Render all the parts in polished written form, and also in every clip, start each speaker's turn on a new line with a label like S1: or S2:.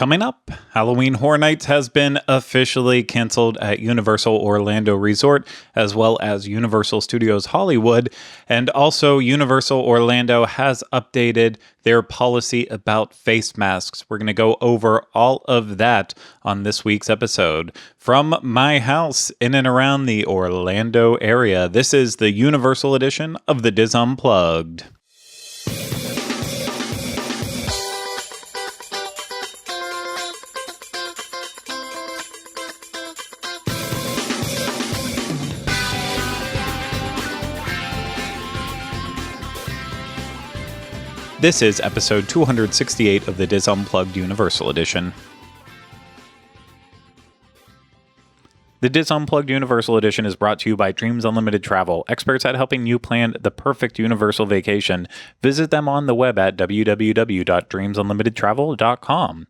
S1: Coming up, Halloween Horror Nights has been officially canceled at Universal Orlando Resort, as well as Universal Studios Hollywood, and also Universal Orlando has updated their policy about face masks. We're going to go over all of that on this week's episode. From my house in and around the Orlando area, this is the Universal edition of the Diz Unplugged. This is episode 268 of the Diz Unplugged Universal Edition. The Diz Unplugged Universal Edition is brought to you by Dreams Unlimited Travel, experts at helping you plan the perfect Universal vacation. Visit them on the web at www.dreamsunlimitedtravel.com.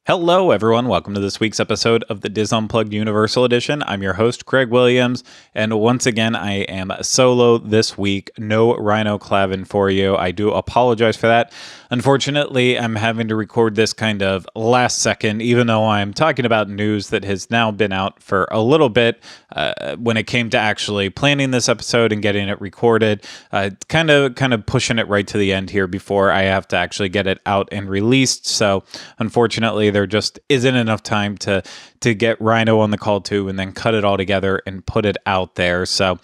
S1: Hello, everyone. Welcome to this week's episode of the Diz Unplugged Universal Edition. I'm your host, Craig Williams, and once again, I am solo this week. No Rhino Clavin for you. I do apologize for that. Unfortunately, I'm having to record this kind of last second, even though I'm talking about news that has now been out for a little bit. When it came to actually planning this episode and getting it recorded, kind of pushing it right to the end here before I have to actually get it out and released. So, unfortunately, there just isn't enough time to get Rhino on the call too, and then cut it all together and put it out there. So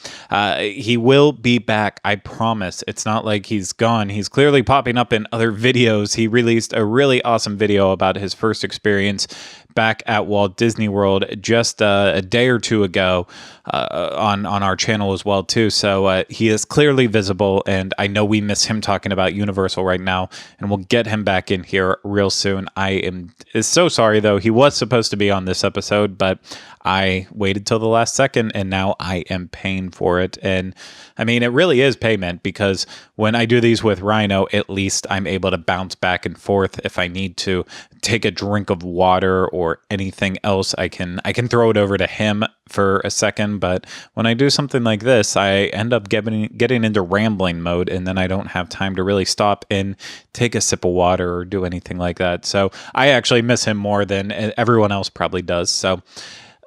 S1: he will be back, I promise. It's not like he's gone. He's clearly popping up in other videos. He released a really awesome video about his first experience back at Walt Disney World just a day or two ago on our channel as well too. So he is clearly visible, and I know we miss him talking about Universal right now, and we'll get him back in here real soon. I am so sorry though. He was supposed to be on this episode, but I waited till the last second, and now I am paying for it. And I mean, it really is payment, because when I do these with Rhino, at least I'm able to bounce back and forth if I need to take a drink of water or anything else. I can throw it over to him for a second, but when I do something like this, I end up getting into rambling mode, and then I don't have time to really stop and take a sip of water or do anything like that. So I actually miss him more than everyone else probably does. So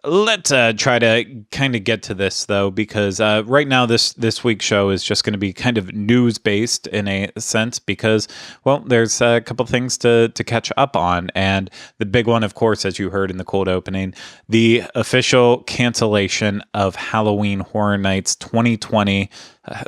S1: let's try to kind of get to this, though, because right now this week's show is just going to be kind of news-based in a sense, because, well, there's a couple things to catch up on. And the big one, of course, as you heard in the cold opening, the official cancellation of Halloween Horror Nights 2020,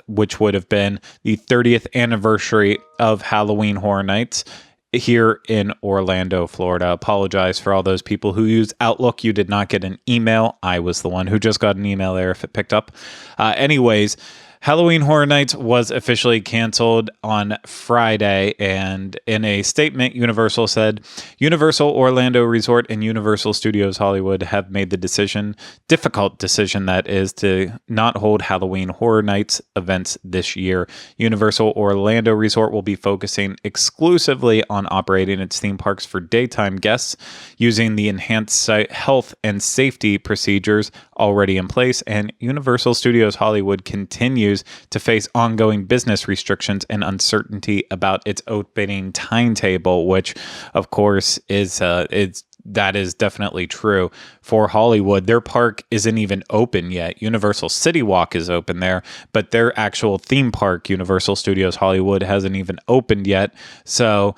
S1: which would have been the 30th anniversary of Halloween Horror Nights here in Orlando, Florida. Apologize for all those people who use Outlook. You did not get an email. I was the one who just got an email there if it picked up. Anyways, Halloween Horror Nights was officially canceled on Friday, and in a statement, Universal said, Universal Orlando Resort and Universal Studios Hollywood have made the difficult decision that is, to not hold Halloween Horror Nights events this year. Universal Orlando Resort will be focusing exclusively on operating its theme parks for daytime guests using the enhanced health and safety procedures already in place, and Universal Studios Hollywood continues to face ongoing business restrictions and uncertainty about its opening timetable, which, of course, that is definitely true for Hollywood. Their park isn't even open yet. Universal City Walk is open there, but their actual theme park, Universal Studios Hollywood, hasn't even opened yet. So,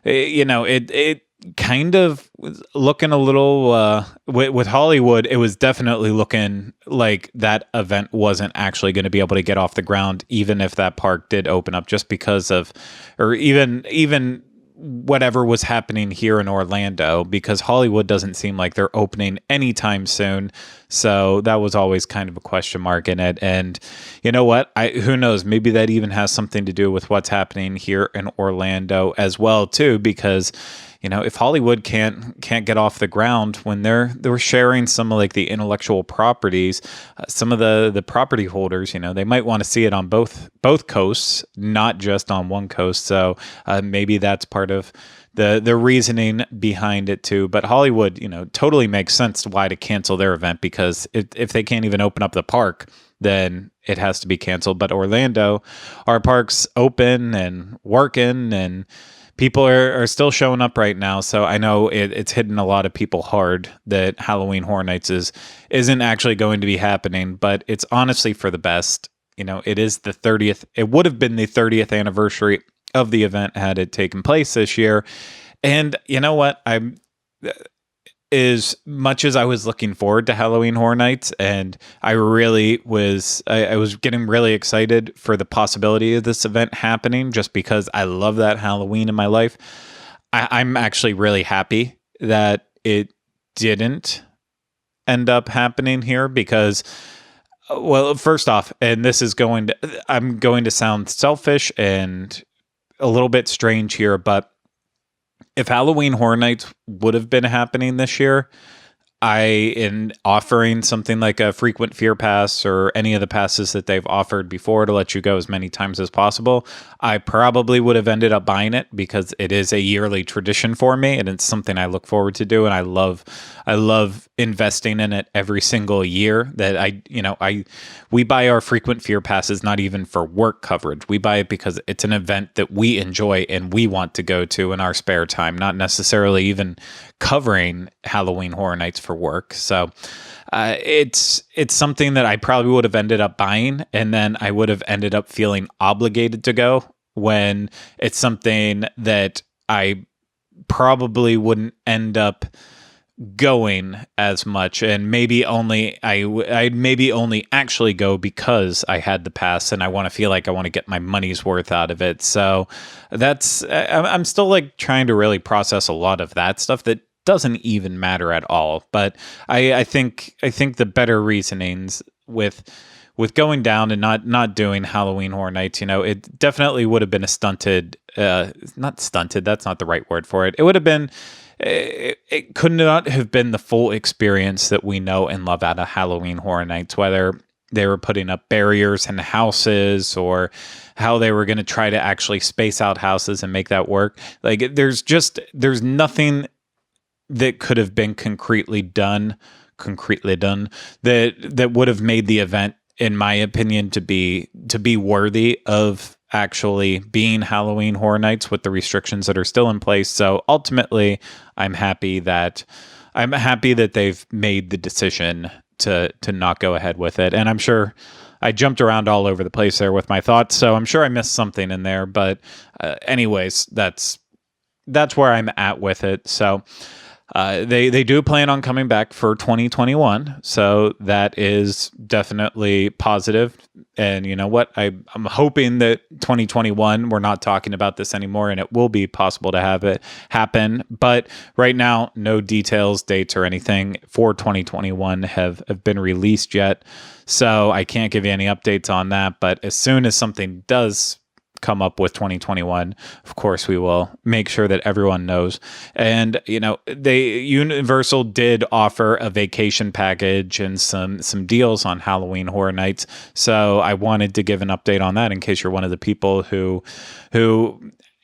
S1: it kind of looking a little with Hollywood, it was definitely looking like that event wasn't actually going to be able to get off the ground, even if that park did open up, just because of, or even whatever was happening here in Orlando, because Hollywood doesn't seem like they're opening anytime soon. So that was always kind of a question mark in it. And you know what? Who knows? Maybe that even has something to do with what's happening here in Orlando as well, too, because if Hollywood can't get off the ground when they're sharing some of like the intellectual properties, some of the property holders, they might want to see it on both coasts, not just on one coast. So maybe that's part of the reasoning behind it too. But Hollywood, totally makes sense why to cancel their event, because if they can't even open up the park, then it has to be canceled. But Orlando, our park's open and working, and people are still showing up right now. So I know it's hitting a lot of people hard that Halloween Horror Nights isn't actually going to be happening, but it's honestly for the best. It is the 30th. It would have been the 30th anniversary of the event had it taken place this year. And you know what? As much as I was looking forward to Halloween Horror Nights, and I was getting really excited for the possibility of this event happening just because I love that Halloween in my life. I'm actually really happy that it didn't end up happening here because, well, first off, and I'm going to sound selfish and a little bit strange here, but if Halloween Horror Nights would have been happening this year, in offering something like a frequent fear pass or any of the passes that they've offered before to let you go as many times as possible, I probably would have ended up buying it because it is a yearly tradition for me and it's something I look forward to do. And I love investing in it every single year. That we buy our frequent fear passes not even for work coverage. We buy it because it's an event that we enjoy and we want to go to in our spare time, not necessarily even covering Halloween Horror Nights for work. So it's something that I probably would have ended up buying, and then I would have ended up feeling obligated to go when it's something that I probably wouldn't end up going as much, and maybe only I'd maybe only actually go because I had the pass and I want to feel like I want to get my money's worth out of it. So I'm still like trying to really process a lot of that stuff that doesn't even matter at all. But I think the better reasonings with going down and not doing Halloween Horror Nights, it definitely would have been a not stunted, that's not the right word for it. It would have been, it could not have been the full experience that we know and love out of Halloween Horror Nights, whether they were putting up barriers in houses or how they were going to try to actually space out houses and make that work. Like there's nothing that could have been concretely done that would have made the event, in my opinion, to be worthy of actually being Halloween Horror Nights with the restrictions that are still in place. So ultimately, I'm happy that they've made the decision to not go ahead with it. And I'm sure I jumped around all over the place there with my thoughts, so I'm sure I missed something in there. But anyways, that's where I'm at with it. So they do plan on coming back for 2021, so that is definitely positive. And you know what? I'm hoping that 2021, we're not talking about this anymore, and it will be possible to have it happen. But right now, no details, dates, or anything for 2021 have been released yet, so I can't give you any updates on that. But as soon as something does come up with 2021, of course we will make sure that everyone knows. And Universal did offer a vacation package and some deals on Halloween Horror Nights, so I wanted to give an update on that in case you're one of the people who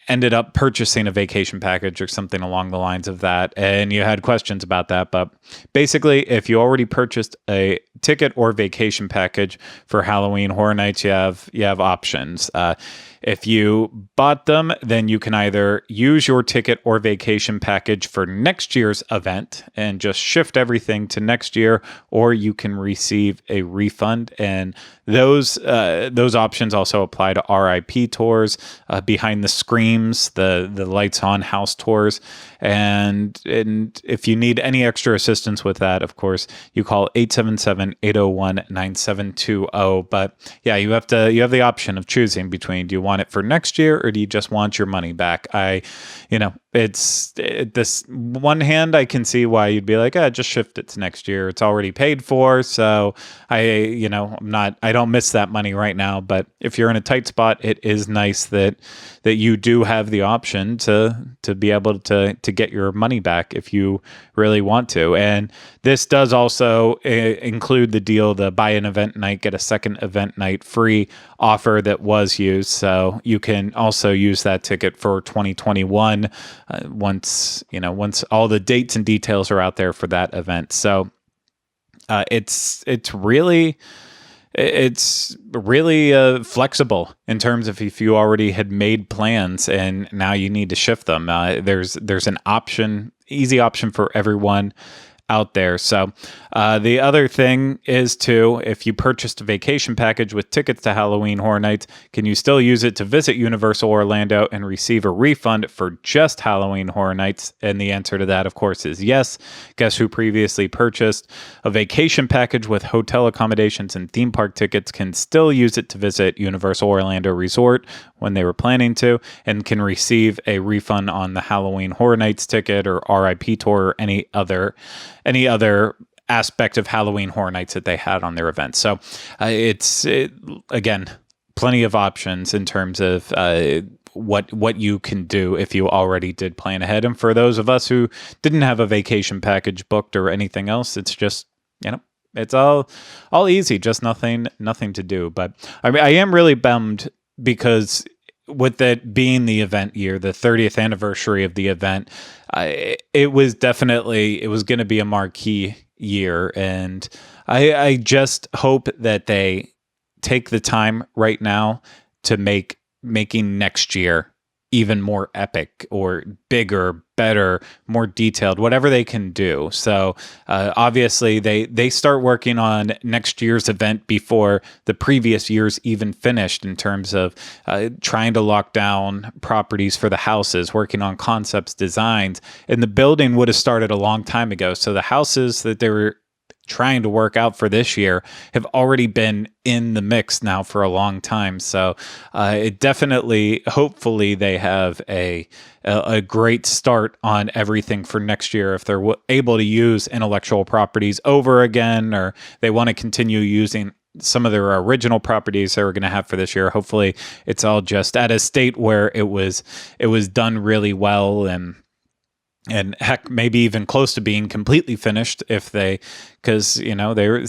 S1: ended up purchasing a vacation package or something along the lines of that, and you had questions about that. But basically, if you already purchased a ticket or vacation package for Halloween Horror Nights, you have options. If you bought them, then you can either use your ticket or vacation package for next year's event and just shift everything to next year, or you can receive a refund. And those options also apply to RIP tours, behind the screams, the lights on house tours, and if you need any extra assistance with that, of course, you call 877-801-9720. But yeah, you have the option of choosing between, do you want it for next year or do you just want your money back? This one hand, I can see why you'd be like, just shift it to next year. It's already paid for, so I don't miss that money right now. But if you're in a tight spot, it is nice that you do have the option to be able to get your money back if you really want to. And this does also include the deal, the buy an event night, get a second event night free offer that was used. So you can also use that ticket for 2021 once all the dates and details are out there for that event. So it's really it's really flexible in terms of if you already had made plans and now you need to shift them. There's an option, easy option for everyone out there. So the other thing is too, if you purchased a vacation package with tickets to Halloween Horror Nights, can you still use it to visit Universal Orlando and receive a refund for just Halloween Horror Nights? And the answer to that, of course, is yes. Guess who previously purchased a vacation package with hotel accommodations and theme park tickets can still use it to visit Universal Orlando Resort when they were planning to, and can receive a refund on the Halloween Horror Nights ticket or RIP tour or any other aspect of Halloween Horror Nights that they had on their event. So again, plenty of options in terms of what you can do if you already did plan ahead. And for those of us who didn't have a vacation package booked or anything else, it's just, it's all easy, just nothing to do. But I mean, I am really bummed because with it being the event year, the 30th anniversary of the event, it was going to be a marquee year. And I just hope that they take the time right now to making next year even more epic or bigger, better, more detailed, whatever they can do. So obviously they start working on next year's event before the previous year's even finished in terms of trying to lock down properties for the houses, working on concepts, designs, and the building would have started a long time ago. So the houses that they were trying to work out for this year have already been in the mix now for a long time. So it definitely, hopefully they have a great start on everything for next year if they're able to use intellectual properties over again, or they want to continue using some of their original properties they were going to have for this year. Hopefully it's all just at a state where it was done really well, and heck, maybe even close to being completely finished because they were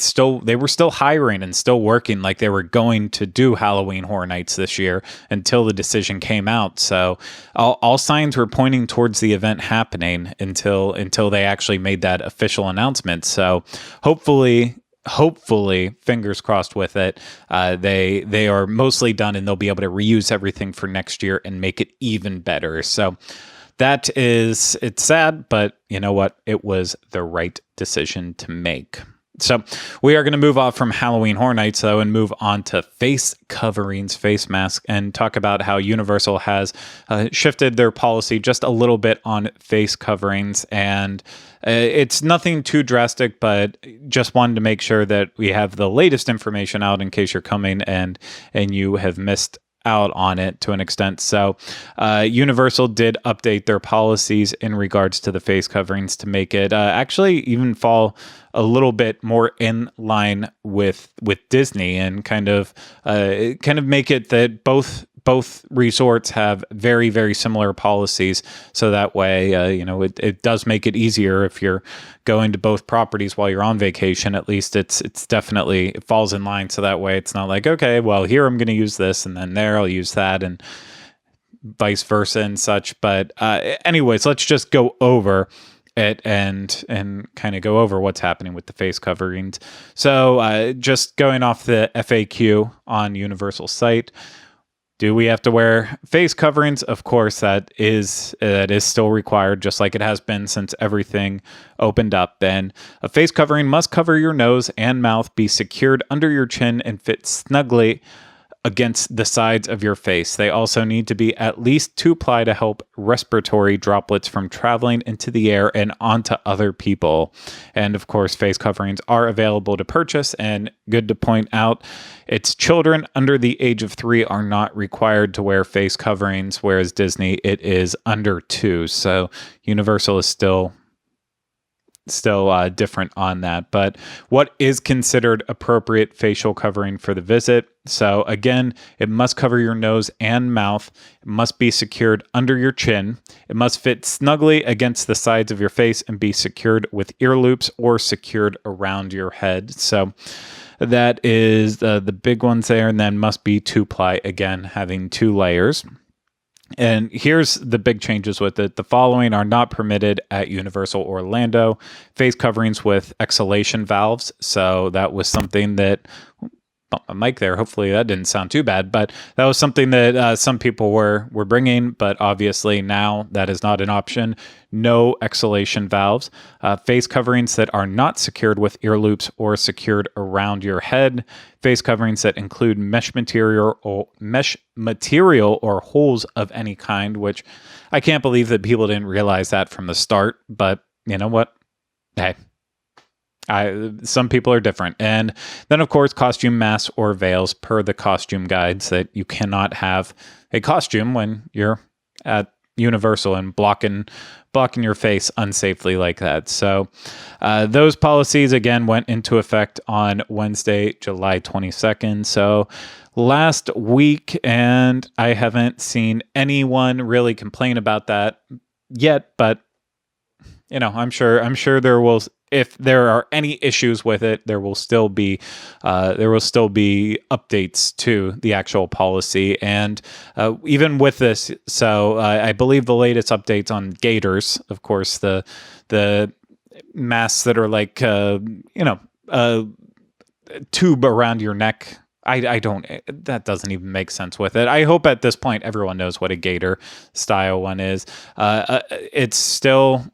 S1: still hiring and still working like they were going to do Halloween Horror Nights this year until the decision came out. So all signs were pointing towards the event happening until they actually made that official announcement. So hopefully, fingers crossed with it, they are mostly done and they'll be able to reuse everything for next year and make it even better. So it's sad, but you know what? It was the right decision to make. So we are going to move off from Halloween Horror Nights, though, and move on to face coverings, face masks, and talk about how Universal has shifted their policy just a little bit on face coverings. And it's nothing too drastic, but just wanted to make sure that we have the latest information out in case you're coming and you have missed out on it to an extent. So Universal did update their policies in regards to the face coverings to make it actually even fall a little bit more in line with Disney, and kind of make it that both resorts have very, very similar policies. So that way, it does make it easier if you're going to both properties while you're on vacation. At least it falls in line. So that way it's not like, okay, well, here I'm going to use this, and then there I'll use that, and vice versa and such. But anyways, let's just go over it and kind of go over what's happening with the face coverings. So just going off the FAQ on Universal site, do we have to wear face coverings? Of course, that is still required, just like it has been since everything opened up. And a face covering must cover your nose and mouth, be secured under your chin, and fit snugly against the sides of your face. They also need to be at least 2-ply to help respiratory droplets from traveling into the air and onto other people. And of course, face coverings are available to purchase, and good to point out, it's children under the age of 3 are not required to wear face coverings, whereas Disney, it is under 2. So Universal is still different on that. But what is considered appropriate facial covering for the visit? So again, it must cover your nose and mouth. It must be secured under your chin. It must fit snugly against the sides of your face and be secured with ear loops or secured around your head. So that is the big ones there. And then must be 2-ply, again, having 2 layers. And here's the big changes with it. The following are not permitted at Universal Orlando: face coverings with exhalation valves. So that was something that bump my mic there. Hopefully that didn't sound too bad, but that was something that some people were bringing, but obviously now that is not an option. No exhalation valves, face coverings that are not secured with ear loops or secured around your head, face coverings that include mesh material or holes of any kind, which I can't believe that people didn't realize that from the start, but you know what? Hey. Some people are different. And then, of course, costume masks or veils per the costume guides, that you cannot have a costume when you're at Universal and blocking your face unsafely like that. So those policies, again, went into effect on Wednesday, July 22nd. So last week, and I haven't seen anyone really complain about that yet, but I'm sure there will. If there are any issues with it, there will still be updates to the actual policy, and even with this. So I believe the latest updates on gaiters, of course, the masks that are like tube around your neck. I don't. That doesn't even make sense with it. I hope at this point everyone knows what a gaiter style one is. It's still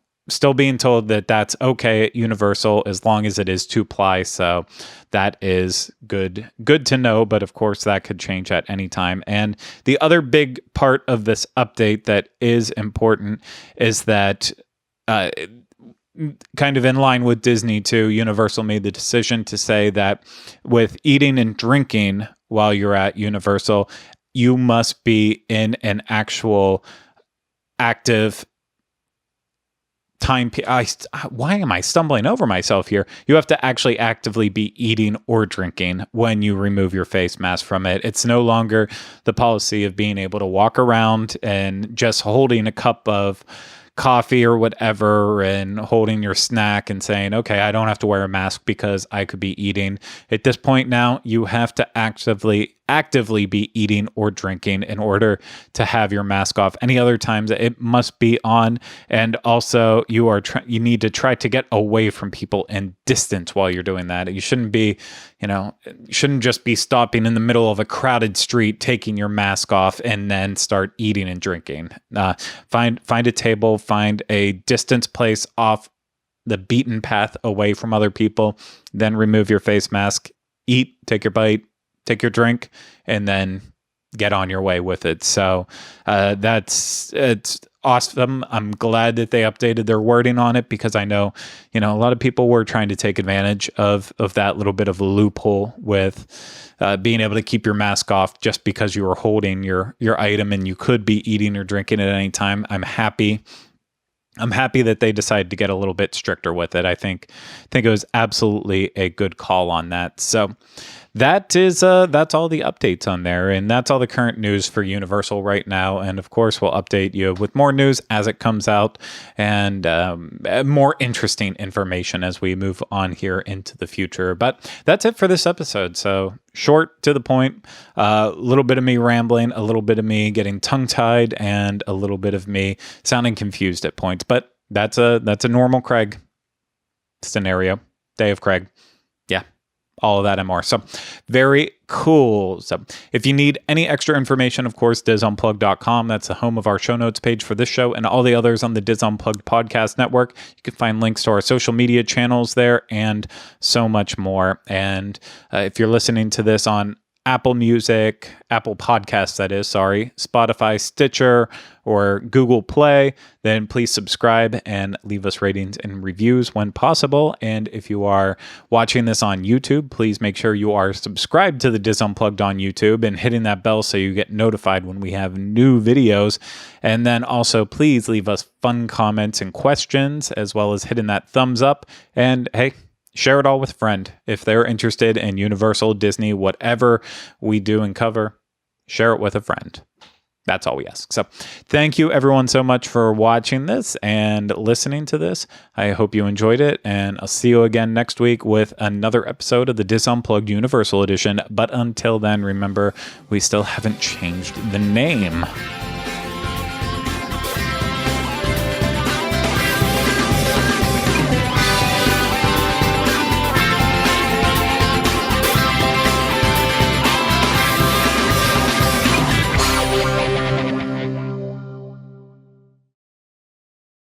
S1: being told that that's okay at Universal as long as it is 2-ply. So that is good to know. But of course, that could change at any time. And the other big part of this update that is important is that kind of in line with Disney too, Universal made the decision to say that with eating and drinking while you're at Universal, you must be in an actual active time. Why am I stumbling over myself here? You have to actually actively be eating or drinking when you remove your face mask from it. It's no longer the policy of being able to walk around and just holding a cup of coffee or whatever and holding your snack and saying, okay, I don't have to wear a mask because I could be eating. At this point now, you have to actively be eating or drinking in order to have your mask off. Any other times it must be on. And also you need to try to get away from people and distance while you're doing that. You shouldn't be, you shouldn't just be stopping in the middle of a crowded street, taking your mask off and then start eating and drinking. Find a table, find a distance place off the beaten path away from other people, then remove your face mask, eat, take your bite, take your drink, and then get on your way with it. So it's awesome. I'm glad that they updated their wording on it, because I know, a lot of people were trying to take advantage of that little bit of a loophole with being able to keep your mask off just because you were holding your item and you could be eating or drinking at any time. I'm happy that they decided to get a little bit stricter with it. I think it was absolutely a good call on that. So that's all the updates on there, and that's all the current news for Universal right now. And of course, we'll update you with more news as it comes out, and more interesting information as we move on here into the future. But that's it for this episode. So short, to the point, a little bit of me rambling, a little bit of me getting tongue-tied, and a little bit of me sounding confused at points. But that's a normal Craig scenario. Day of Craig. Yeah. All of that and more. So very cool. So if you need any extra information, of course, DizUnplugged.com. That's the home of our show notes page for this show and all the others on the Diz Unplugged podcast network. You can find links to our social media channels there and so much more. And if you're listening to this on Apple Music, Apple Podcasts, Spotify, Stitcher, or Google Play, then please subscribe and leave us ratings and reviews when possible. And if you are watching this on YouTube, please make sure you are subscribed to the Diz Unplugged on YouTube and hitting that bell so you get notified when we have new videos. And then also please leave us fun comments and questions, as well as hitting that thumbs up. And hey, share it all with a friend. If they're interested in Universal, Disney, whatever we do and cover, share it with a friend. That's all we ask. So thank you everyone so much for watching this and listening to this. I hope you enjoyed it, and I'll see you again next week with another episode of the Diz Unplugged Universal Edition. But until then, remember, we still haven't changed the name.